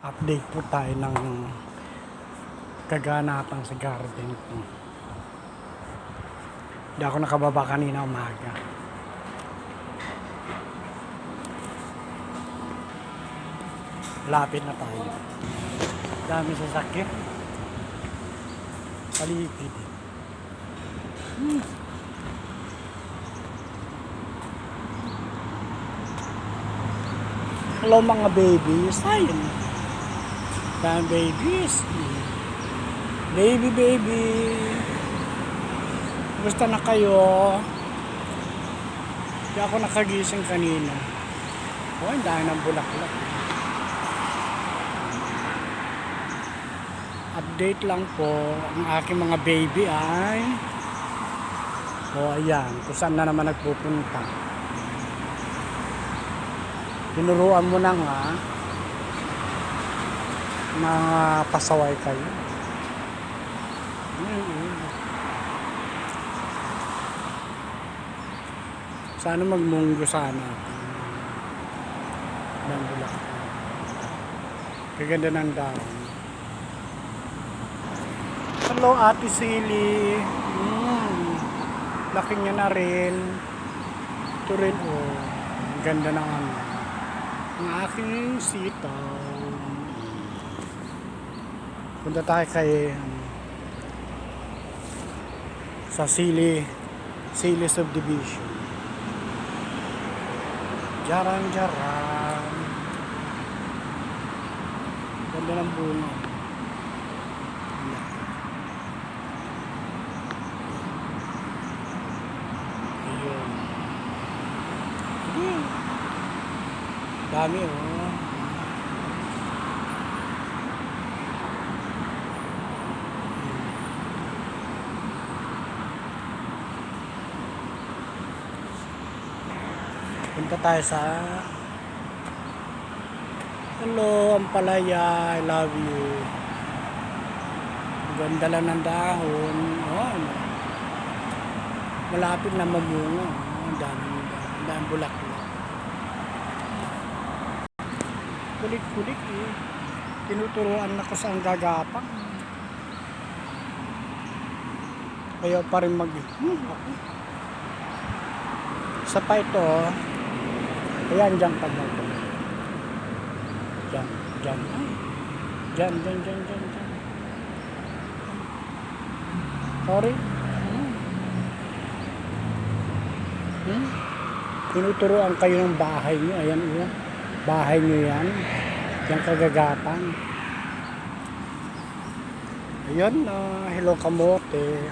Update po tayo ng kaganapan sa garden ko. Hindi ako nakababa kanina umaga. Lapit na tayo. Dami sasakyan. Paligid. Hello mga babies. Ayun. Dami babies. Baby. Gusto na kayo? Hindi ako nakagising kanina. Oh, ang dami ng bulaklak. Update lang po, ang aking mga baby ay ayan, kung saan na naman nagpupunta. Tinuruan mo na nga mga pasaway kayo. Sana magmunggo sana. Ng bulaklak. Kaganda ng dahon. Hello, Ate Silly. Laki niya na rin. Ito rin, oh. Ang ganda ng ano. Ang aking sitaw. Punta tayo kay sa Silly Subdivision. Jaran. Ganda ng bunga. Dami oh. Punta tayo sa hello, Ampalaya, I love you. Ganda lang ng dahon. Oh, malapit na mamunga. Ang daming bulaklak. Kulit eh. Tinuturuan ako sa ang gagapang. Ayaw pa rin Isa pa ito. Ayan, dyan pa daw. Dyan. Sorry. Tinuturuan kayo ng bahay nyo. Ayan, bahay nyo yan. Yung kagagapan. Ayun, hello kamote.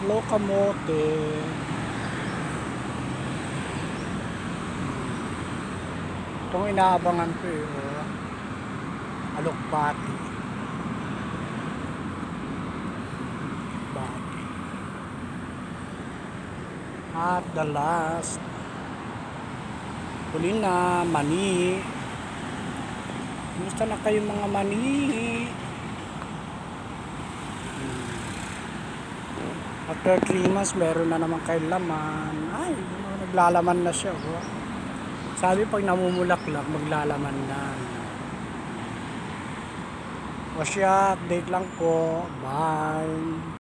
Hello kamote. Itong inaabangan ko alokbati. At the last, huli na, mani. Gusto na kayo mga mani. After 3 months, meron na naman kayo laman. Ay, naglalaman na siya. Oh. Sabi pag namumulaklak, maglalaman na. O siya, update lang po. Bye.